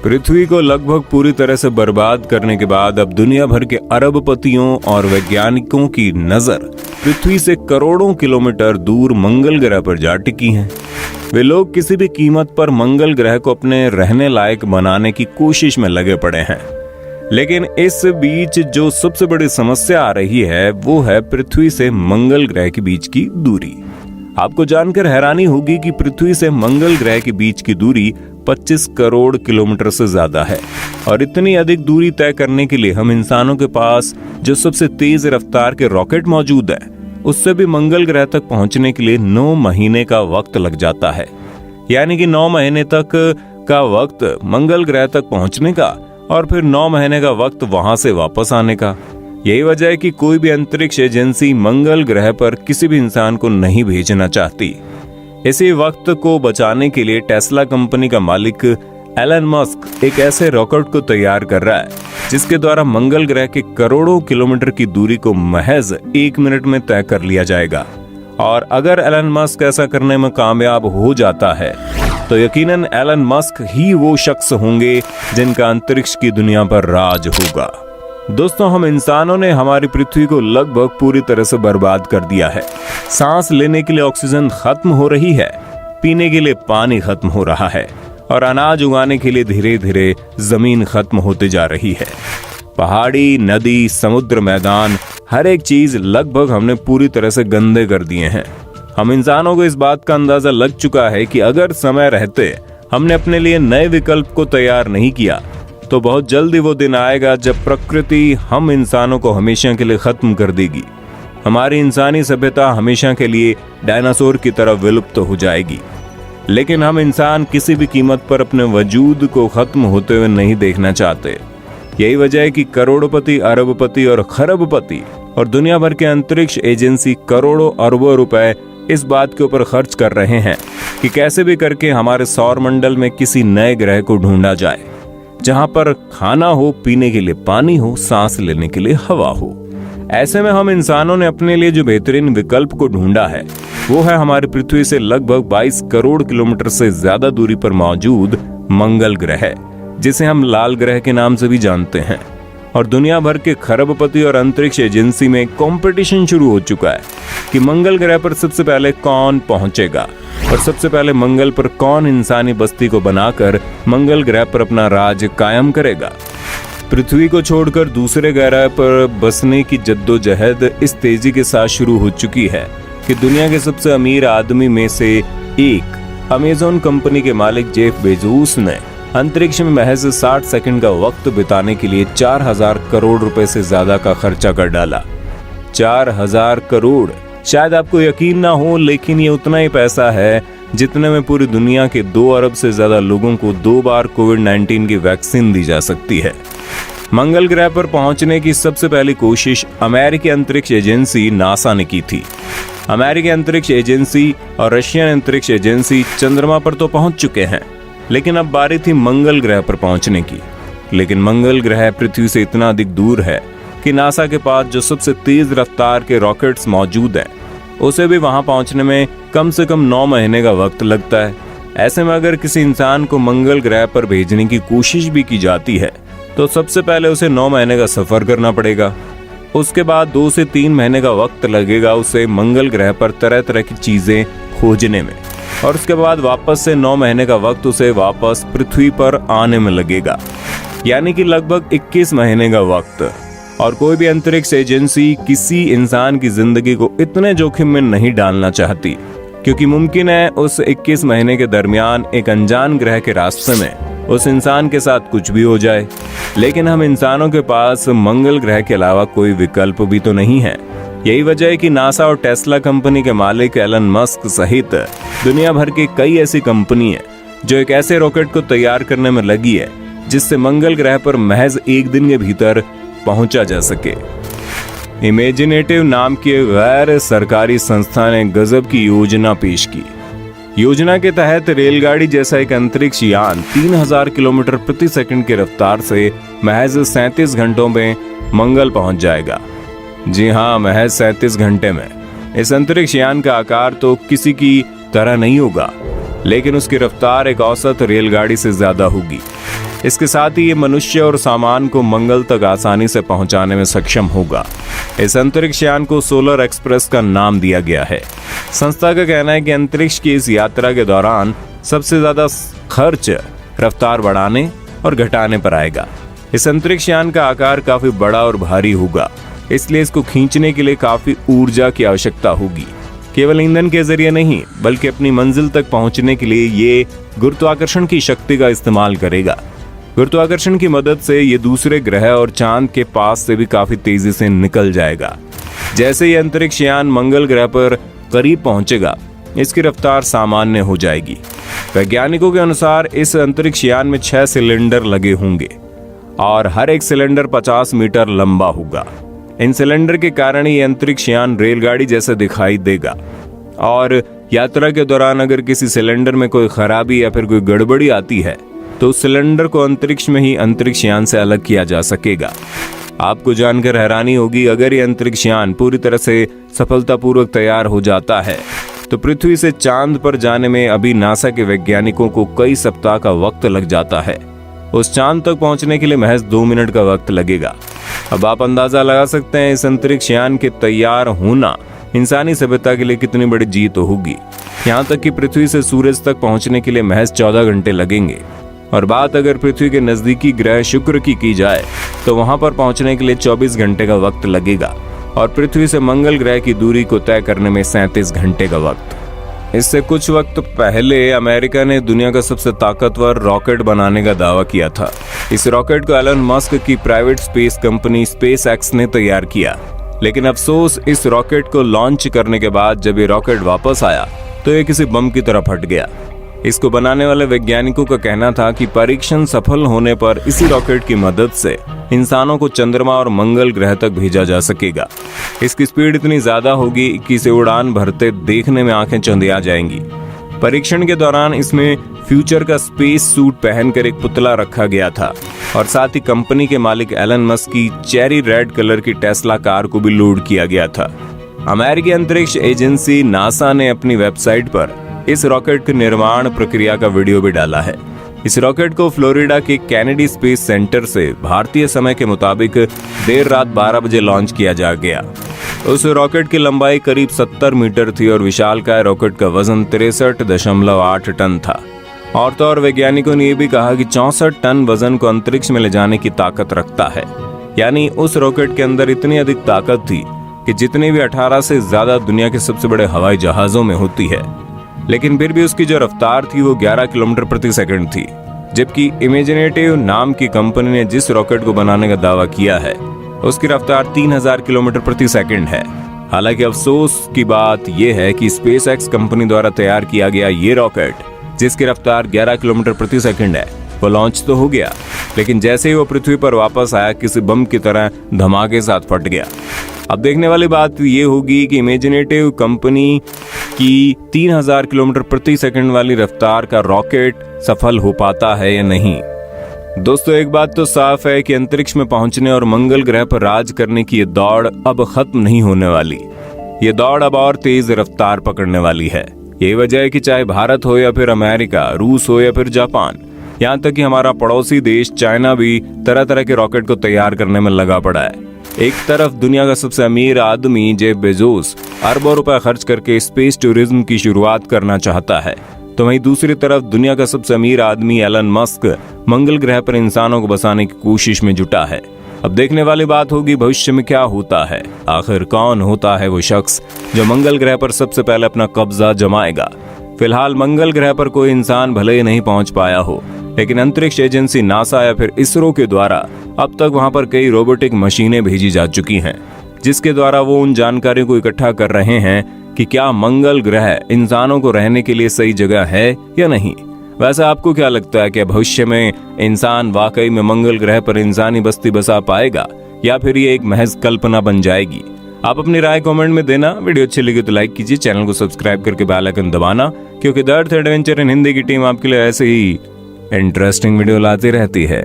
पृथ्वी को लगभग पूरी तरह से बर्बाद करने के बाद अब दुनिया भर के अरबपतियों और वैज्ञानिकों की नजर पृथ्वी से करोड़ों किलोमीटर दूर मंगल ग्रह पर जा टिकी है। वे लोग किसी भी कीमत पर मंगल ग्रह को अपने रहने लायक बनाने की कोशिश में लगे पड़े हैं। लेकिन इस बीच जो सबसे बड़ी समस्या आ रही है वो है पृथ्वी से मंगल ग्रह के बीच की दूरी। आपको जानकर हैरानी होगी कि पृथ्वी से मंगल ग्रह के बीच की दूरी 25 करोड़ किलोमीटर से ज्यादा है और इतनी अधिक दूरी तय करने के लिए हम इंसानों के पास जो सबसे तेज रफ्तार के रॉकेट मौजूद है उससे भी मंगल ग्रह तक पहुंचने के लिए 9 महीने का वक्त लग जाता है। यानी कि 9 महीने तक का वक्त मंगल ग्रह तक पहुंचने का और फिर 9 महीने का वक्त वहां से वापस आने का। यही वजह है कि कोई भी अंतरिक्ष एजेंसी मंगल ग्रह पर किसी भी इंसान को नहीं भेजना चाहती। इसी वक्त को बचाने के लिए टेस्ला कंपनी का मालिक एलन मस्क एक ऐसे रॉकेट को तैयार कर रहा है जिसके द्वारा मंगल ग्रह के करोड़ों किलोमीटर की दूरी को महज 1 मिनट में तय कर लिया जाएगा। और अगर एलन मस्क ऐसा करने में कामयाब हो जाता है तो यकीनन एलन मस्क ही वो शख्स होंगे जिनका अंतरिक्ष की दुनिया पर राज होगा। दोस्तों, हम इंसानों ने हमारी पृथ्वी को लगभग पूरी तरह से बर्बाद कर दिया है। सांस लेने के लिए ऑक्सीजन खत्म हो रही है, पीने के लिए पानी खत्म हो रहा है और अनाज उगाने के लिए धीरे धीरे जमीन खत्म होते जा रही है। पहाड़ी, नदी, समुद्र, मैदान, हर एक चीज लगभग हमने पूरी तरह से गंदे कर दिए हैं। हम इंसानों को इस बात का अंदाजा लग चुका है कि अगर समय रहते हमने अपने लिए नए विकल्प को तैयार नहीं किया तो बहुत जल्दी वो दिन आएगा जब प्रकृति हम इंसानों को हमेशा के लिए खत्म कर देगी। हमारी इंसानी सभ्यता हमेशा के लिए डायनासोर की तरह विलुप्त हो जाएगी। लेकिन हम इंसान किसी भी कीमत पर अपने वजूद को खत्म होते हुए नहीं देखना चाहते। यही वजह है कि करोड़पति, अरबपति और खरबपति और दुनिया भर के अंतरिक्ष एजेंसी करोड़ों अरबों रुपए इस बात के ऊपर खर्च कर रहे हैं कि कैसे भी करके हमारे सौर मंडल में किसी नए ग्रह को ढूंढा जाए जहां पर खाना हो, पीने के लिए पानी हो, सांस लेने के लिए हवा हो। ऐसे में हम इंसानों ने अपने लिए जो बेहतरीन विकल्प को ढूंढा है वो है हमारी पृथ्वी से लगभग 22 करोड़ किलोमीटर से ज्यादा दूरी पर मौजूद मंगल ग्रह, जिसे हम लाल ग्रह के नाम से भी जानते हैं। और दुनिया भर के खरबपति और अंतरिक्ष एजेंसी में कंपटीशन शुरू हो चुका है कि मंगल ग्रह पर सबसे पहले कौन पहुंचेगा और सबसे पहले मंगल पर कौन इंसानी बस्ती को बनाकर मंगल ग्रह पर अपना राज कायम करेगा। पृथ्वी को छोड़कर दूसरे ग्रह पर बसने की जद्दोजहद इस तेजी के साथ शुरू हो चुकी है कि दुनिया के सबसे अमीर आदमी में से एक अमेज़न कंपनी के मालिक जेफ बेजोस ने अंतरिक्ष में महज 60 सेकंड का वक्त बिताने के लिए 4000 करोड़ रुपए से ज्यादा का खर्चा कर डाला। 4000 करोड़। शायद आपको यकीन ना हो, लेकिन ये उतना ही पैसा है जितने में पूरी दुनिया के 2 अरब से ज्यादा लोगों को 2 बार कोविड-19 की वैक्सीन दी जा सकती है। मंगल ग्रह पर पहुंचने की सबसे पहली कोशिश अमेरिकी अंतरिक्ष एजेंसी नासा ने की थी। अमेरिकी अंतरिक्ष एजेंसी और रशियन अंतरिक्ष एजेंसी चंद्रमा पर तो पहुंच चुके हैं, लेकिन अब बारी थी मंगल ग्रह पर पहुंचने की। लेकिन मंगल ग्रह पृथ्वी से इतना अधिक दूर है कि नासा के पास जो सबसे तेज रफ्तार के रॉकेट्स मौजूद हैं उसे भी वहां पहुंचने में कम से कम 9 महीने का वक्त लगता है। ऐसे में अगर किसी इंसान को मंगल ग्रह पर भेजने की कोशिश भी की जाती है तो सबसे पहले उसे 9 महीने का सफर करना पड़ेगा। उसके बाद 2 से 3 महीने का वक्त लगेगा उसे मंगल ग्रह पर तरह तरह की चीजें खोजने में, और उसके बाद वापस से 9 महीने का वक्त उसे वापस पृथ्वी पर आने में लगेगा, यानी कि लगभग 21 महीने का वक्त। और कोई भी अंतरिक्ष एजेंसी किसी इंसान की जिंदगी को इतने जोखिम में नहीं डालना चाहती, क्योंकि मुमकिन है उस 21 महीने के दरमियान एक अनजान ग्रह के रास्ते में उस इंसान के साथ कुछ भी हो जाए। लेकिन हम इंसानों के पास मंगल ग्रह के अलावा कोई विकल्प भी तो नहीं है। यही वजह है कि नासा और टेस्ला कंपनी के मालिक एलन मस्क सहित दुनिया भर की कई ऐसी कंपनी है जो एक ऐसे रॉकेट को तैयार करने में लगी है जिससे मंगल ग्रह पर महज 1 दिन के भीतर पहुंचा जा सके। इमेजिनेटिव नाम की गैर सरकारी संस्था ने गजब की योजना पेश की। योजना के तहत रेलगाड़ी जैसा एक अंतरिक्ष यान 3000 किलोमीटर प्रति सेकंड की रफ्तार से महज 37 घंटों में मंगल पहुंच जाएगा। जी हाँ, महज 37 घंटे में। इस अंतरिक्ष यान का आकार तो किसी की तरह नहीं होगा। लेकिन उसकी रफ्तार एक औसत रेलगाड़ी से ज्यादा होगी। इसके साथ ही ये मनुष्य और सामान को मंगल तक आसानी से पहुंचाने में सक्षम होगा। इस अंतरिक्ष यान को सोलर एक्सप्रेस का नाम दिया गया है। संस्था का कहना है कि अंतरिक्ष की इस यात्रा के दौरान सबसे ज्यादा खर्च रफ्तार बढ़ाने और घटाने पर आएगा। इस अंतरिक्ष यान का आकार काफी बड़ा और भारी होगा, इसलिए इसको खींचने के लिए काफी ऊर्जा की आवश्यकता होगी। केवल ईंधन के जरिए नहीं, बल्कि अपनी मंजिल तक पहुंचने के लिए ये गुरुत्वाकर्षण की शक्ति का इस्तेमाल करेगा। गुरुत्वाकर्षण की मदद से ये दूसरे ग्रह और चांद के पास से भी काफी तेजी से निकल जाएगा। जैसे ही अंतरिक्ष यान मंगल ग्रह पर करीब पहुंचेगा, इसकी रफ्तार सामान्य हो जाएगी। वैज्ञानिकों के अनुसार इस अंतरिक्ष यान में 6 सिलेंडर लगे होंगे और हर एक सिलेंडर 50 मीटर लंबा होगा। इन सिलेंडर के कारण ये अंतरिक्ष यान रेलगाड़ी जैसा दिखाई देगा और यात्रा के दौरान अगर किसी सिलेंडर में कोई खराबी या फिर कोई गड़बड़ी आती है तो उस सिलेंडर को अंतरिक्ष में ही अंतरिक्ष यान से अलग किया जा सकेगा। आपको जानकर हैरानी होगी, अगर ये अंतरिक्ष यान पूरी तरह से सफलतापूर्वक तैयार हो जाता है तो पृथ्वी से चांद पर जाने में अभी नासा के वैज्ञानिकों को कई सप्ताह का वक्त लग जाता है। उस चांद तक पहुंचने के लिए महज 2 मिनट का वक्त लगेगा। अब आप अंदाजा लगा सकते हैं इस अंतरिक्ष यान के तैयार होना इंसानी सभ्यता के लिए कितनी बड़ी जीत होगी। यहाँ तक कि पृथ्वी से सूरज तक पहुंचने के लिए महज 14 घंटे लगेंगे। और बात अगर पृथ्वी के नजदीकी ग्रह शुक्र की जाए तो वहां पर पहुंचने के लिए 24 घंटे का वक्त लगेगा और पृथ्वी से मंगल ग्रह की दूरी को तय करने में 37 घंटे का वक्त। इससे कुछ वक्त पहले अमेरिका ने दुनिया का सबसे ताकतवर रॉकेट बनाने का दावा किया था। इस रॉकेट को एलन मस्क की private space company space x ने तैयार किया, लेकिन अफसोस इस रॉकेट को लॉन्च करने के बाद जब ये रॉकेट वापस आया तो ये किसी बम की तरह फट गया। इसको बनाने वाले वैज्ञानिकों का कहना था कि परीक्षण सफल होने पर इसी रॉकेट की मदद से इंसानों को चंद्रमा और मंगल ग्रह तक भेजा जा सकेगा। इसकी स्पीड इतनी ज्यादा होगी कि इसे उड़ान भरते देखने में आंखें चंदिया जाएंगी। परीक्षण के दौरान इसमें फ्यूचर का स्पेस सूट पहनकर एक पुतला रखा गया था और साथ ही कंपनी के मालिक एलन मस्क की चेरी रेड कलर की टेस्ला कार को भी लोड किया गया था। अमेरिकी अंतरिक्ष एजेंसी नासा ने अपनी वेबसाइट पर इस रॉकेट के निर्माण प्रक्रिया का वीडियो भी डाला है। इस रॉकेट को फ्लोरिडा के कैनेडी स्पेस सेंटर से भारतीय समय के मुताबिक देर रात 12 बजे लॉन्च किया जा गया। उस रॉकेट की लंबाई करीब 70 मीटर थी और विशालकाय रॉकेट का वजन 63.8 टन था। और तो और वैज्ञानिकों ने यह भी कहा कि 64 टन वजन को अंतरिक्ष में ले जाने की ताकत रखता है। यानी उस रॉकेट के अंदर इतनी अधिक ताकत थी कि जितनी भी 18 से ज्यादा दुनिया के सबसे बड़े हवाई जहाजों में होती है। लेकिन फिर भी उसकी जो रफ्तार थी वो 11 किलोमीटर प्रति सेकंड थी, जबकि इमेजिनेटिव नाम की कंपनी ने जिस रॉकेट को बनाने का दावा किया है उसकी रफ्तार 3000 किलोमीटर प्रति सेकंड है। हालांकि अफसोस की बात यह है कि स्पेस एक्स कंपनी द्वारा तैयार किया गया ये रॉकेट, जिसकी रफ्तार 11 किलोमीटर प्रति सेकंड है, वो लॉन्च तो हो गया, लेकिन जैसे ही वो पृथ्वी पर वापस आया किसी बम की तरह धमाके साथ फट गया। अब देखने वाली बात ये होगी कि इमेजिनेटिव कंपनी की 3000 किलोमीटर प्रति सेकंड वाली रफ्तार का रॉकेट सफल हो पाता है या नहीं। दोस्तों, एक बात तो साफ है कि अंतरिक्ष में पहुंचने और मंगल ग्रह पर राज करने की ये दौड़ अब खत्म नहीं होने वाली। ये दौड़ अब और तेज रफ्तार पकड़ने वाली है। यही वजह है कि चाहे भारत हो या फिर अमेरिका, रूस हो या फिर जापान, यहाँ तक कि हमारा पड़ोसी देश चाइना भी तरह तरह के रॉकेट को तैयार करने में लगा पड़ा है। एक तरफ दुनिया का सबसे अमीर आदमी जेफ बेजोस अरबों रुपए खर्च करके स्पेस टूरिज्म की शुरुआत करना चाहता है, तो वहीं दूसरी तरफ दुनिया का सबसे अमीर आदमी एलन मस्क मंगल ग्रह पर इंसानों को बसाने की कोशिश में जुटा है। अब देखने वाली बात होगी भविष्य में क्या होता है। आखिर कौन होता है वो शख्स जो मंगल ग्रह पर सबसे पहले अपना कब्जा जमाएगा। फिलहाल मंगल ग्रह पर कोई इंसान भले ही नहीं पहुंच पाया हो, लेकिन अंतरिक्ष एजेंसी नासा या फिर इसरो के द्वारा अब तक वहां पर कई रोबोटिक मशीनें भेजी जा चुकी हैं, जिसके द्वारा वो उन जानकारियों को इकट्ठा कर रहे हैं कि क्या मंगल ग्रह इंसानों को रहने के लिए सही जगह है या नहीं। वैसे आपको क्या लगता है कि भविष्य में इंसान वाकई में मंगल ग्रह पर इंसानी बस्ती बसा पाएगा या फिर ये एक महज कल्पना बन जाएगी? आप अपनी राय कमेंट में देना। वीडियो अच्छी लगी तो लाइक कीजिए, चैनल को सब्सक्राइब करके बेल आइकन दबाना, क्योंकि the earth adventure in Hindi की टीम आपके लिए ऐसे ही इंटरेस्टिंग वीडियो लाती रहती है।